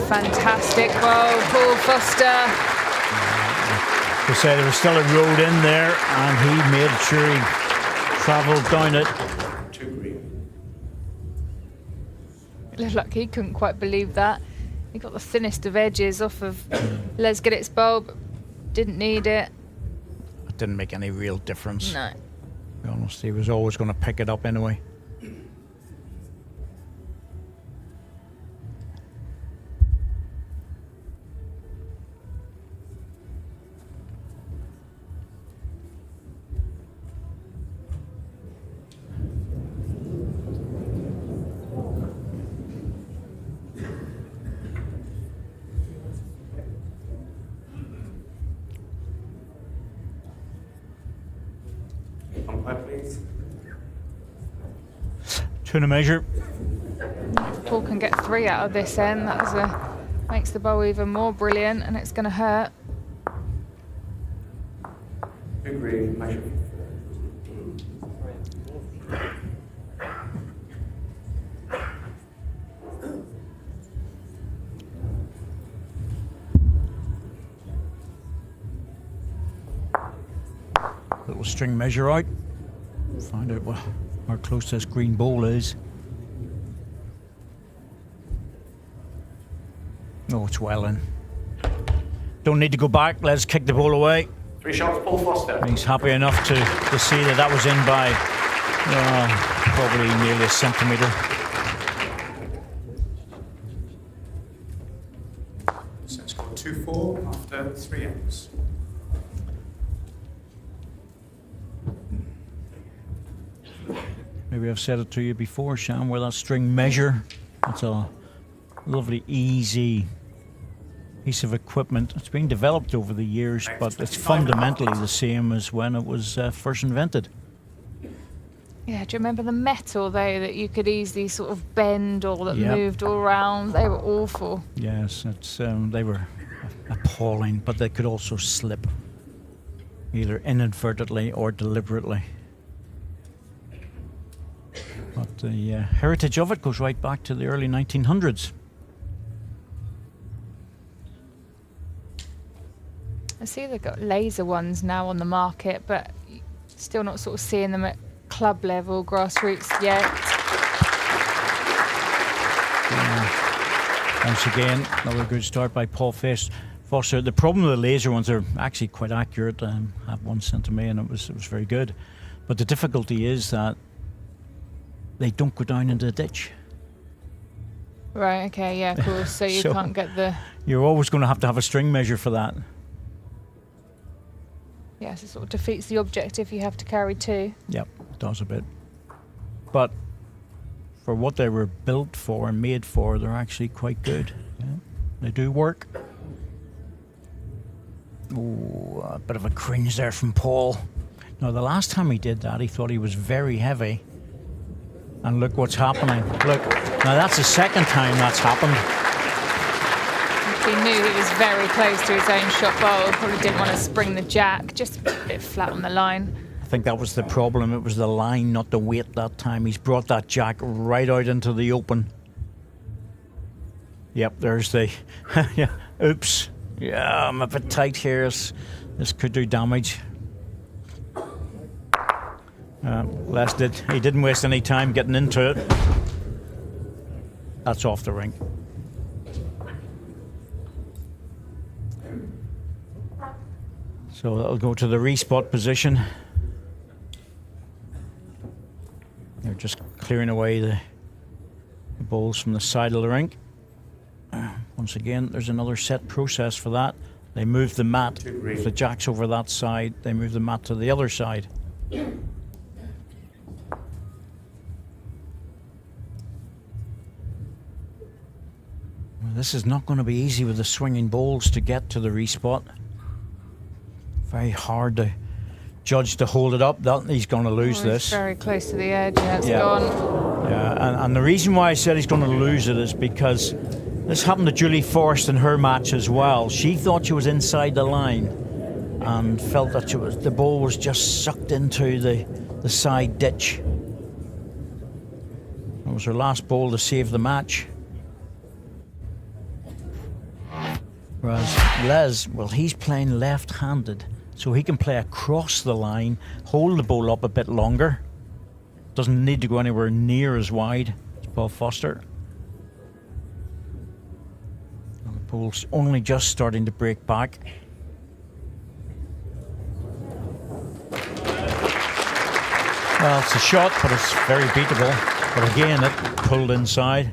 fantastic bowl, Paul Foster. To say there was still a road in there, and he made sure he travelled down it. It looked like he couldn't quite believe that. He got the thinnest of edges off of Les Gillett's bowl, but didn't need it. It didn't make any real difference. No. To be honest, he was always going to pick it up anyway. Please. Two to measure. Paul can get 3 out of this end. Makes the bowl even more brilliant, and it's going to hurt. Agree. Measure. Little string measure out. Find out how close this green ball is. Oh, it's well in. Don't need to go back. Let's kick the ball away. 3 shots, Paul Foster. He's happy enough to see that was in by probably nearly a centimetre. So it's got 2-4 after 3 ends. Maybe I've said it to you before, Shan, where that string measure, it's a lovely, easy piece of equipment. It's been developed over the years, but it's fundamentally the same as when it was first invented. Yeah, do you remember the metal, though, that you could easily sort of bend or that Yep. moved all around? They were awful. Yes, they were appalling, but they could also slip, either inadvertently or deliberately. But the heritage of it goes right back to the early 1900s. I see they've got laser ones now on the market, but still not sort of seeing them at club level, grassroots yet. Once again, another good start by Paul Foster. The problem with the laser ones, are actually quite accurate. I have one sent to me and it was very good. But the difficulty is that they don't go down into the ditch. Right, okay, yeah, of course. So you can't get the... You're always going to have a string measure for that. Yes, it sort of defeats the object if you have to carry 2. Yep, it does a bit. But for what they were built for and made for, they're actually quite good. Yeah, they do work. Oh, a bit of a cringe there from Paul. Now, the last time he did that, he thought he was very heavy. And look what's happening. Look, now that's the second time that's happened. He knew he was very close to his own shot bowl. Probably didn't want to spring the jack. Just a bit flat on the line. I think that was the problem. It was the line, not the weight that time. He's brought that jack right out into the open. Yep, there's the... yeah, oops. Yeah, I'm a bit tight here. This could do damage. Les he didn't waste any time getting into it. That's off the ring. So that'll go to the respot position. They're just clearing away the balls from the side of the rink. Once again, there's another set process for that. They move the mat. If the jack's over that side, they move the mat to the other side. This is not going to be easy with the swinging balls to get to the respot. Very hard to judge to hold it up. He's going to lose this. Very close to the edge. Yeah, it's gone. Yeah, and the reason why I said he's going to lose it is because this happened to Julie Forrest in her match as well. She thought she was inside the line and felt that the ball was just sucked into the side ditch. It was her last ball to save the match. Whereas Les, well, he's playing left-handed, so he can play across the line, hold the ball up a bit longer. Doesn't need to go anywhere near as wide as Paul Foster. And the ball's only just starting to break back. Well, it's a shot, but it's very beatable. But again, it pulled inside.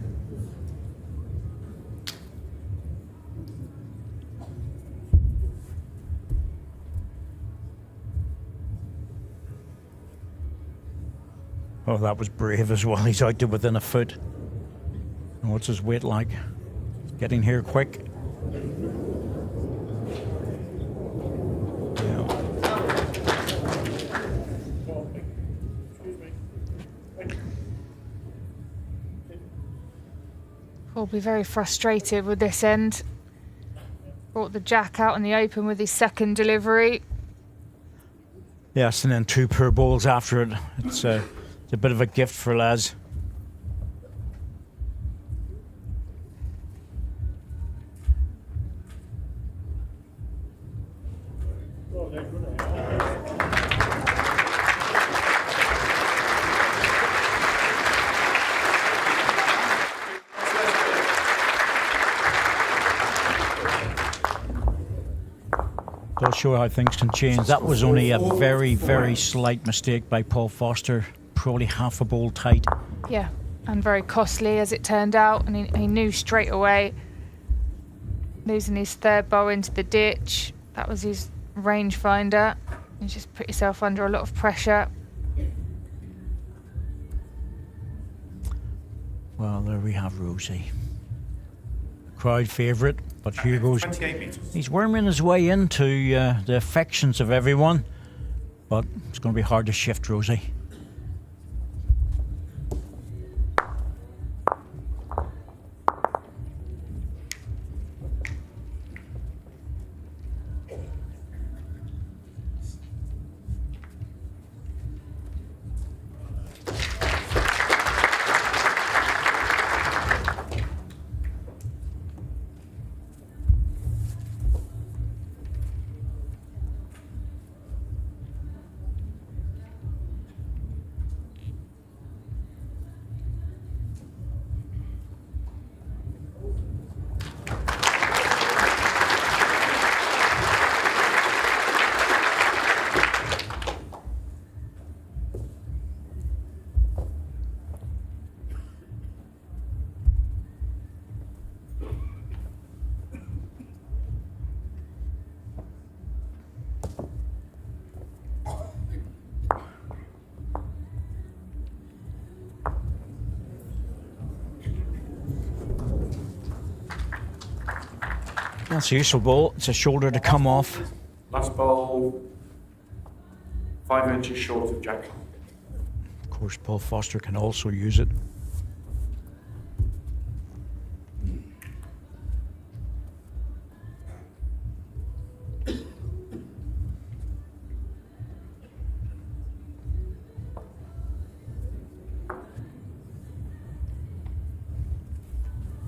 Oh, that was brave as well. He's out to within a foot. And what's his weight like? Getting here quick. Yeah. Will be very frustrated with this end. Brought the jack out in the open with his second delivery. Yes, and then 2 poor balls after it. It's a bit of a gift for Les. Does show how things can change. That was only a very, very slight mistake by Paul Foster. Probably half a ball tight. Yeah, and very costly as it turned out. And he knew straight away. Losing his third ball into the ditch. That was his rangefinder. You just put yourself under a lot of pressure. Well, there we have Rosie. Crowd favourite, but here goes. 28 metres. He's worming his way into the affections of everyone, but it's going to be hard to shift Rosie. That's a useful ball. It's a shoulder to come off. Last ball, 5 inches short of jack. Of course, Paul Foster can also use it.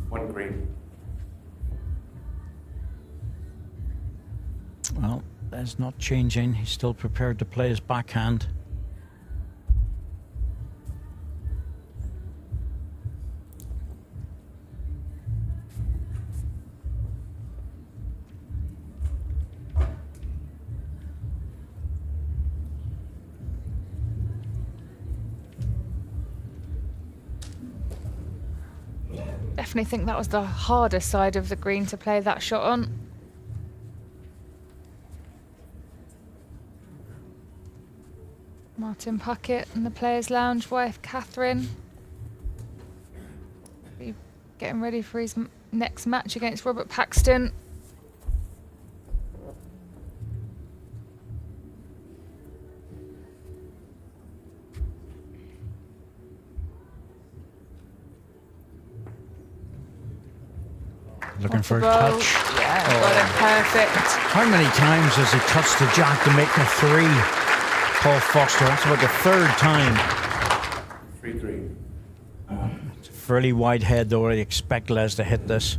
One green. Well, that's not changing. He's still prepared to play his backhand. Definitely think that was the harder side of the green to play that shot on. Martin Puckett and the Players' Lounge wife, Catherine. Be getting ready for his next match against Robert Paxton. Looking Off for a the ball. touch. Yeah, got it perfect. How many times has he touched the jack to make the 3? Paul Foster, that's about the 3rd time. 3 green. It's a fairly wide head though. I expect Les to hit this.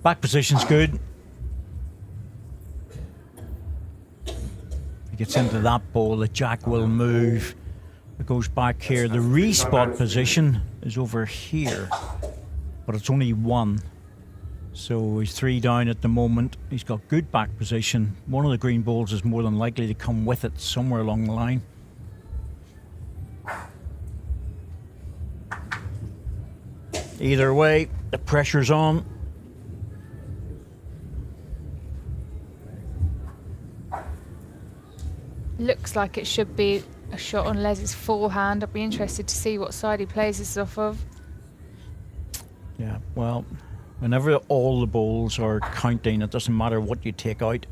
Back position's good. He gets into that ball, the jack will move. It goes back here. The respot position is over here, but it's only 1. So he's 3 down at the moment. He's got good back position. One of the green balls is more than likely to come with it somewhere along the line. Either way, the pressure's on. Looks like it should be a shot on Les's forehand. I'd be interested to see what side he plays this off of. Yeah, well, whenever all the balls are counting, it doesn't matter what you take out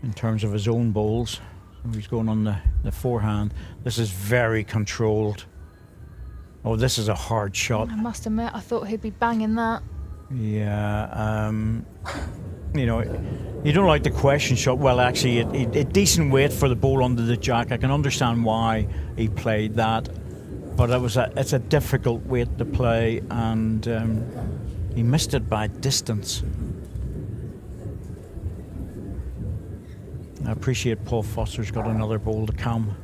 in terms of his own balls. So he's going on the forehand. This is very controlled. Oh, this is a hard shot. I must admit, I thought he'd be banging that. Yeah, you know, you don't like the question shot. Well, actually, a decent weight for the ball under the jack. I can understand why he played that, but it's a difficult weight to play, and he missed it by distance. I appreciate Paul Foster's got another ball to come.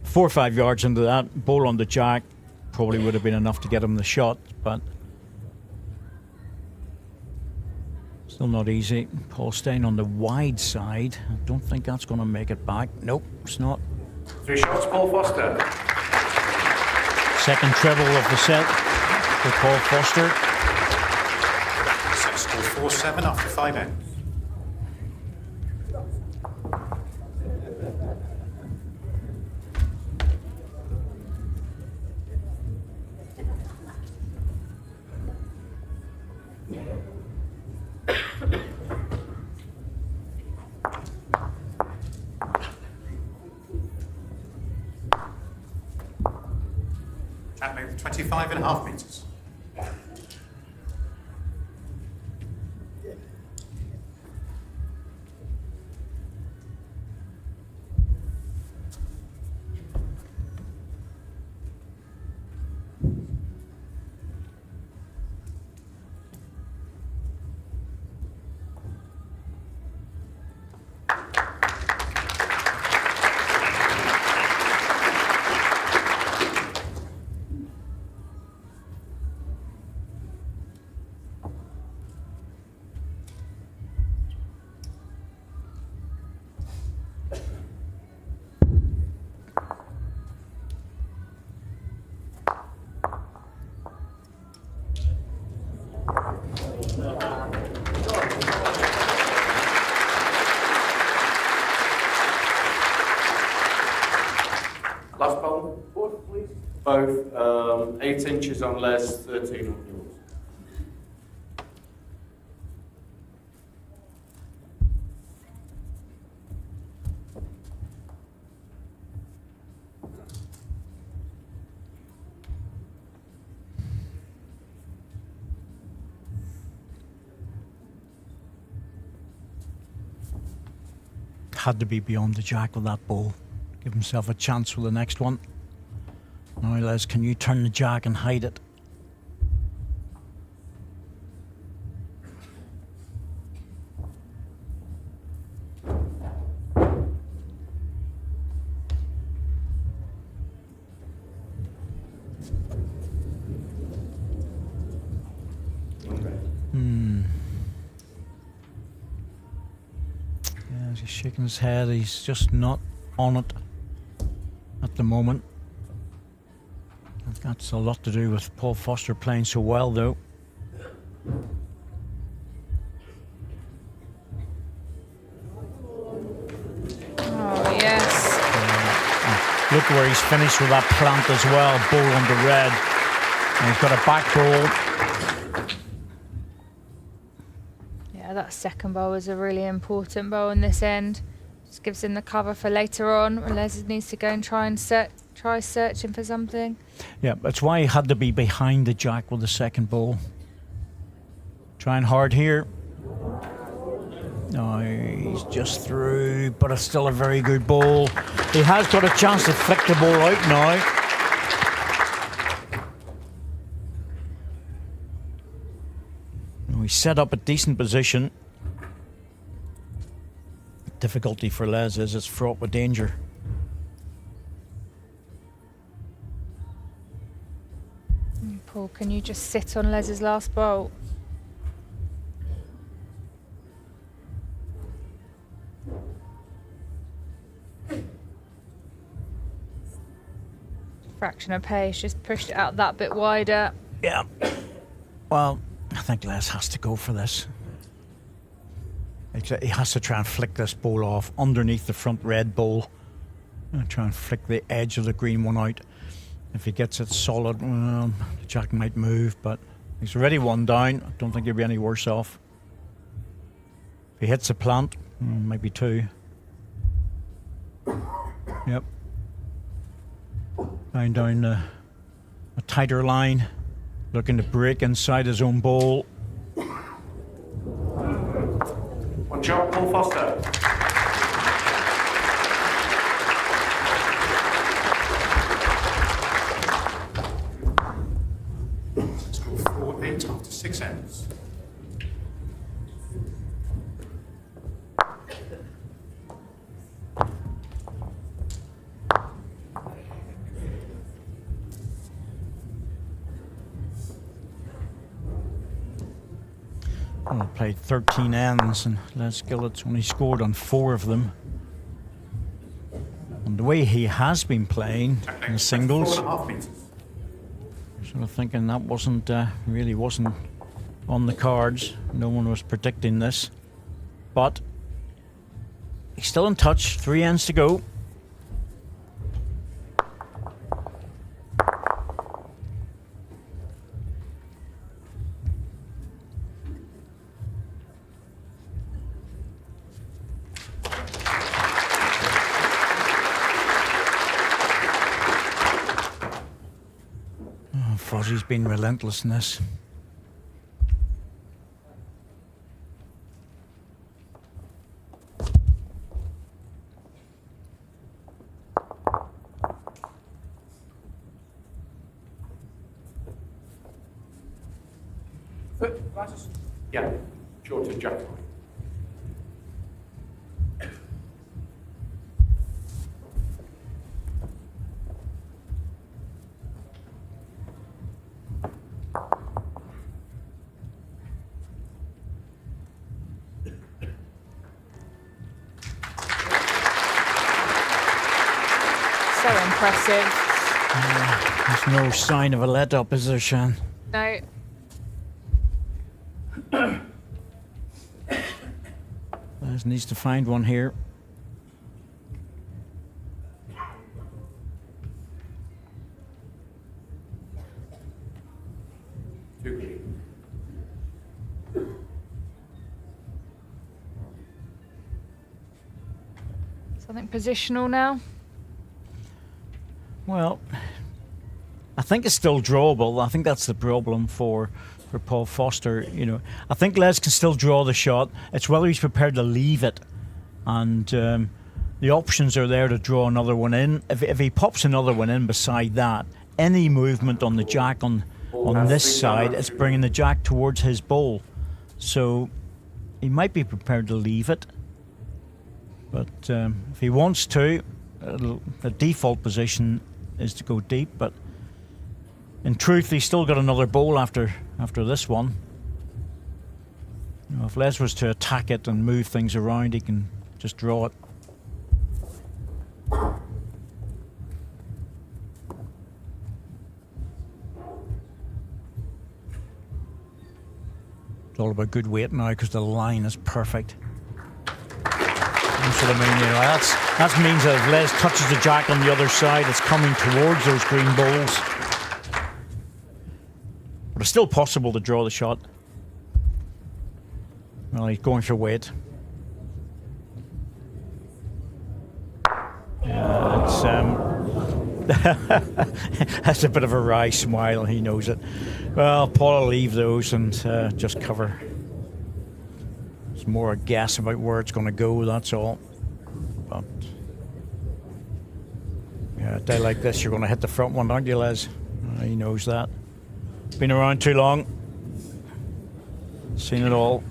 4 or 5 yards into that, ball on the jack probably would have been enough to get him the shot, but still not easy. Paul staying on the wide side. I don't think that's going to make it back. Nope, it's not. 3 shots, Paul Foster. Second treble of the set for Paul Foster. Set score 4-7 after 5 ends. Track length 25.5 metres. Last ball, fourth, please. Both 8 inches on Les, 13 on yours. Had to be beyond the jack with that ball. Give himself a chance for the next one. Now, Les, can you turn the jack and hide it? Yeah, he's shaking his head. He's just not on it at the moment. That's a lot to do with Paul Foster playing so well, though. Oh, yes. Look where he's finished with that plant as well, ball on the red. And he's got a back ball. Yeah, that second bowl was a really important bowl in this end. Just gives him the cover for later on when Les needs to go and try searching for something. Yeah, that's why he had to be behind the jack with the second ball. Trying hard here. No, he's just through, but it's still a very good ball. He has got a chance to flick the ball out now. He set up a decent position. Difficulty for Les is it's fraught with danger. Paul, can you just sit on Les's last bolt? Fraction of pace, just pushed it out that bit wider. Yeah. Well, I think Les has to go for this. He has to try and flick this ball off underneath the front red ball and try and flick the edge of the green one out. If he gets it solid, well, the jack might move, but he's already one down. I don't think he'll be any worse off. If he hits a plant, maybe two. Yep. Down a tighter line, looking to break inside his own ball. One shot, Paul Foster. Score 4-8 after 6 ends. Well, played 13 ends and Les Gillet's only scored on 4 of them. And the way he has been playing in the singles, 4.5 meters. sort of thinking that really wasn't on the cards. No one was predicting this. But he's still in touch, 3 ends to go. Fozzie's been relentless in this. Yeah, short of jack. So impressive. There's no sign of a let up, is there, Shan? No. Les needs to find one here. Too clean. Something positional now. Well, I think it's still drawable. I think that's the problem for Paul Foster. You know, I think Les can still draw the shot. It's whether he's prepared to leave it, and the options are there to draw another one in. If he pops another one in beside that, any movement on the jack on this side, it's bringing the jack towards his bowl. So he might be prepared to leave it, but if he wants to, the default position is to go deep. But in truth, he's still got another bowl after this one. You know, if Les was to attack it and move things around, he can just draw it. It's all about good weight now because the line is perfect. That's what I mean, you know, that means that if Les touches the jack on the other side, it's coming towards those green balls. But it's still possible to draw the shot. Well, he's going for weight. Yeah, it's that's a bit of a wry smile. He knows it. Well, Paul will leave those and just cover as more a guess about where it's going to go, that's all. But yeah, a day like this, you're going to hit the front one, aren't you, Les? He knows that. Been around too long. Seen it all.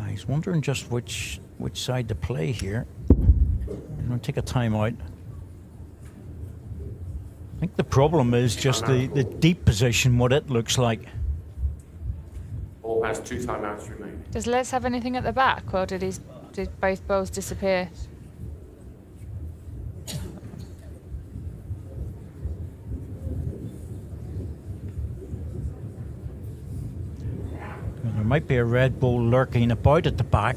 He's wondering just which side to play here. I'm going to take a time out. I think the problem is just the deep position, what it looks like. Ball has 2 timeouts remaining. Does Les have anything at the back, or did both balls disappear? There might be a red ball lurking about at the back.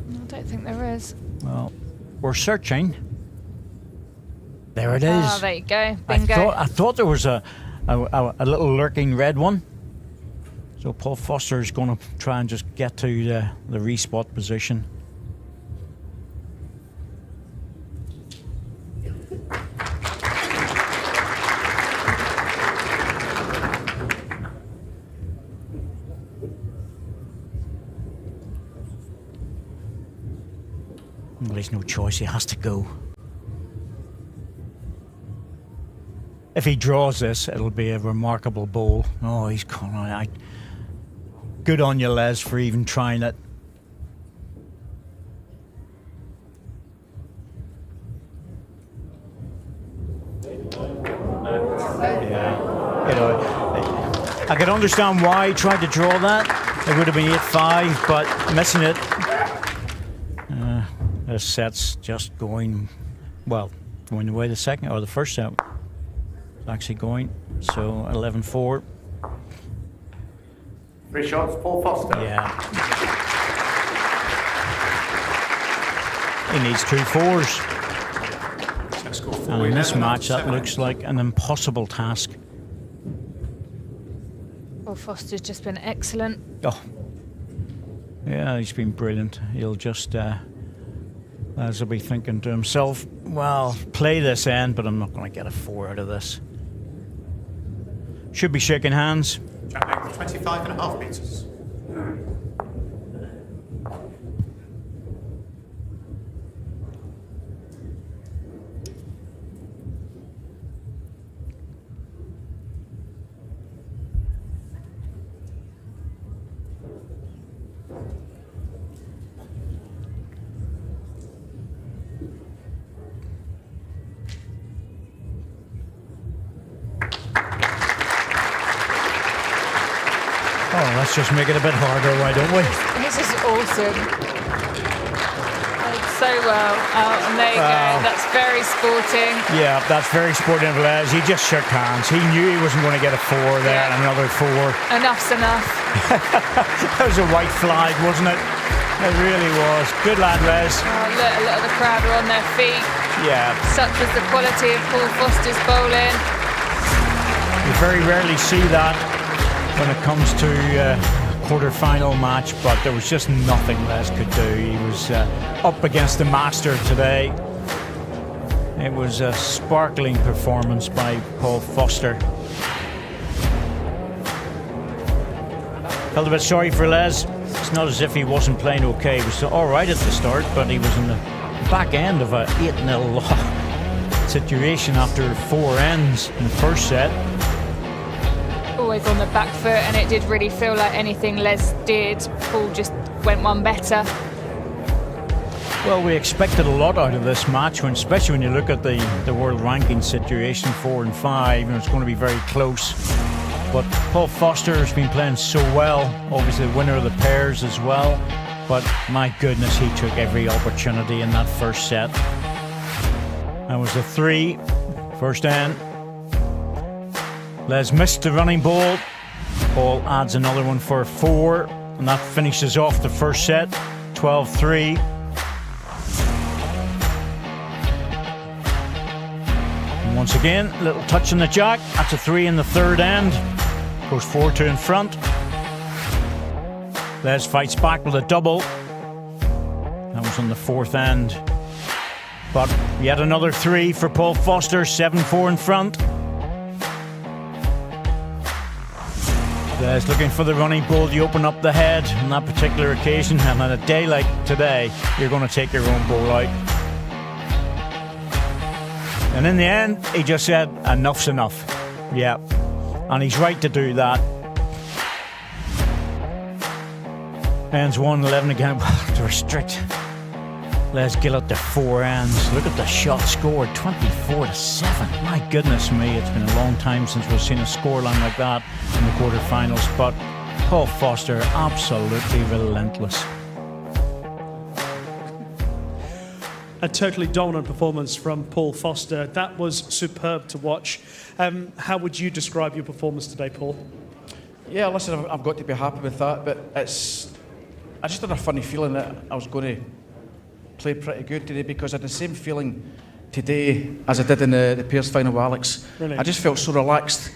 I don't think there is. Well, we're searching. There it is. Ah, there you go. Bingo. I thought there was a little lurking red one. So Paul Foster is going to try and just get to the respot position. Well, there's no choice, he has to go. If he draws this, it'll be a remarkable bowl. Oh, he's gone on. Good on you, Les, for even trying it. Yeah. You know, I could understand why he tried to draw that. It would have been 8-5, but missing it. This set's just going, well, going the way the second or the first set is actually going. So 11-4. 3 shots, Paul Foster. Yeah. He needs 2 fours. And in this match, that looks like an impossible task. Well, Foster's just been excellent. Oh. Yeah, he's been brilliant. He'll just, as he'll be thinking to himself, well, play this end, but I'm not going to get a 4 out of this. Should be shaking hands. Jack length 25.5 meters. Oh, let's just make it a bit harder, why don't we? This is awesome. Played so well. Oh, and there you go. That's very sporting. Yeah, that's very sporting of Les. He just shook hands. He knew he wasn't going to get a 4 there, Yeah. and another 4. Enough's enough. That was a white flag, wasn't it? It really was. Good lad, Les. Oh, look, a lot of the crowd are on their feet. Yeah, Such was the quality of Paul Foster's bowling. you very rarely see that when it comes to quarter-final match, but there was just nothing Les could do. He was up against the master today. It was a sparkling performance by Paul Foster. Felt a bit sorry for Les. It's not as if he wasn't playing okay. He was all right at the start, but he was in the back end of a 8-0 situation after 4 ends in the first set. Always on the back foot, and it did really feel like anything Les did, Paul just went one better. Well, we expected a lot out of this match, especially when you look at the world ranking situation, 4 and 5, and it's going to be very close. But Paul Foster has been playing so well, obviously the winner of the pairs as well. But my goodness, he took every opportunity in that first set. That was a 3, first end. Les missed the running ball. Paul adds another one for a 4, and that finishes off the first set, 12-3. And once again, a little touch on the jack. That's a 3 in the third end. Goes 4-2 in front. Les fights back with a double. That was on the fourth end. But yet another 3 for Paul Foster, 7-4 in front. Les looking for the running bull. You open up the head on that particular occasion, and on a day like today, you're going to take your own bull out. And in the end, he just said, enough's enough. Yeah, and he's right to do that. Ends 1-11 again. To restrict Les Gillett to 4 ends. Look at the shot scored, 24-7. My goodness me, it's been a long time since we've seen a scoreline like that in the quarterfinals. But Paul Foster, absolutely relentless. A totally dominant performance from Paul Foster. That was superb to watch. How would you describe your performance today, Paul? Yeah, listen, I've got to be happy with that, but I just had a funny feeling that I was going to play pretty good today, because I had the same feeling today as I did in the pairs final with Alex. Really? I just felt so relaxed,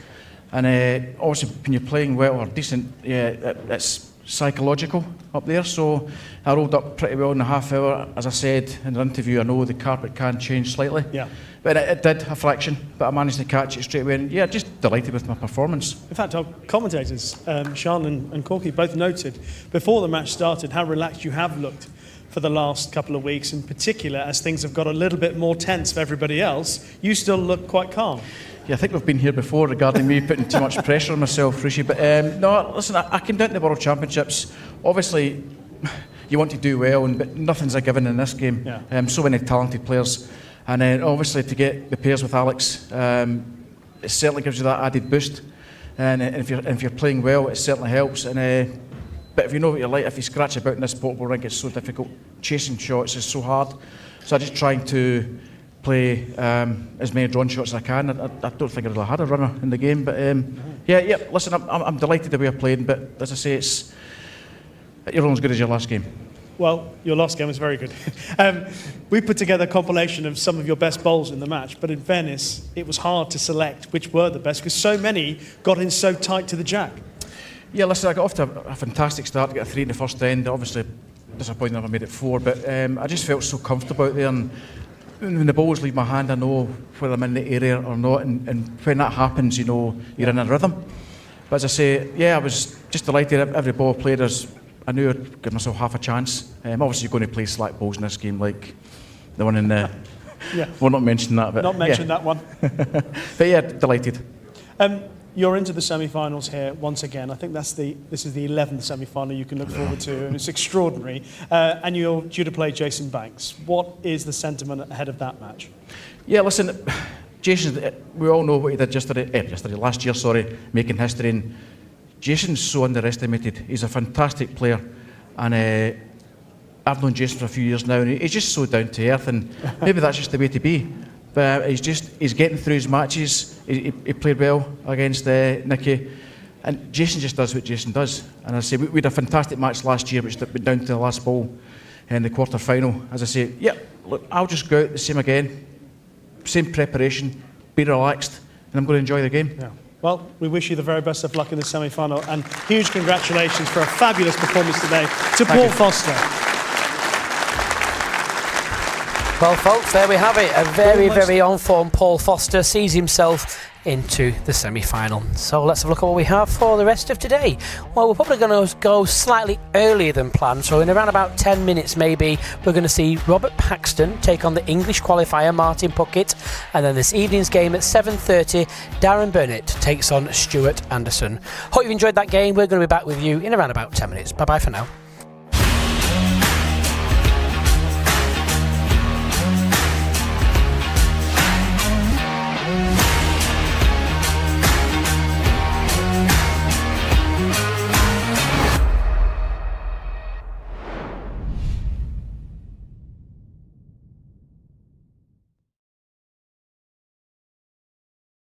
and obviously when you're playing well or decent, yeah, it's psychological up there, so I rolled up pretty well in the half hour. As I said in the interview, I know the carpet can change slightly, Yeah. but it did a fraction, but I managed to catch it straight away, and yeah, just delighted with my performance. In fact, our commentators, Sean and Corky, both noted before the match started how relaxed you have looked for the last couple of weeks. In particular, as things have got a little bit more tense for everybody else, you still look quite calm. Yeah, I think we've been here before regarding me putting too much pressure on myself, Rishi. But no, listen, I came down to the World Championships. Obviously, you want to do well, but nothing's a given in this game. Yeah. So many talented players. And then obviously to get the pairs with Alex, it certainly gives you that added boost. And if you're playing well, it certainly helps. And but if you know what you're like, if you scratch about in this portable ring, it's so difficult. Chasing shots is so hard. So I'm just trying to play as many drawn shots as I can. I don't think I really had a runner in the game, but yeah. Listen, I'm delighted the way I played, but as I say, you're only as good as your last game. Well, your last game was very good. We put together a compilation of some of your best bowls in the match, but in fairness, it was hard to select which were the best because so many got in so tight to the jack. Yeah, listen, I got off to a fantastic start, to get a 3 in the first end. Obviously, disappointed I never made it 4, but I just felt so comfortable out there. And when the balls leave my hand, I know whether I'm in the area or not. And when that happens, you know you're in a rhythm. But as I say, yeah, I was just delighted. Every ball I played, I knew I'd give myself half a chance. Obviously, you're going to play slack balls in this game, like the one in the. Yeah. We'll not mention that, but Not mention yeah. that one. But yeah, delighted. You're into the semi-finals here once again. I think this is the 11th semi-final you can look forward to, and it's extraordinary. And you're due to play Jason Banks. What is the sentiment ahead of that match? Yeah, listen, Jason, we all know what he did last year, making history. And Jason's so underestimated. He's a fantastic player, and I've known Jason for a few years now, and he's just so down to earth, and maybe that's just the way to be. But he's getting through his matches. He played well against Nicky, and Jason just does what Jason does. And I say we had a fantastic match last year, which went down to the last ball in the quarter final. As I say, yeah, look, I'll just go out the same again, same preparation, be relaxed, and I'm going to enjoy the game. Yeah. Well, we wish you the very best of luck in the semi-final, and huge congratulations for a fabulous performance today to Paul Foster. Well, folks, there we have it. A very on-form Paul Foster sees himself into the semi-final. So let's have a look at what we have for the rest of today. Well, we're probably going to go slightly earlier than planned. So in around about 10 minutes maybe, we're going to see Robert Paxton take on the English qualifier Martin Puckett. And then this evening's game at 7:30, Darren Burnett takes on Stuart Anderson. Hope you've enjoyed that game. We're going to be back with you in around about 10 minutes. Bye-bye for now.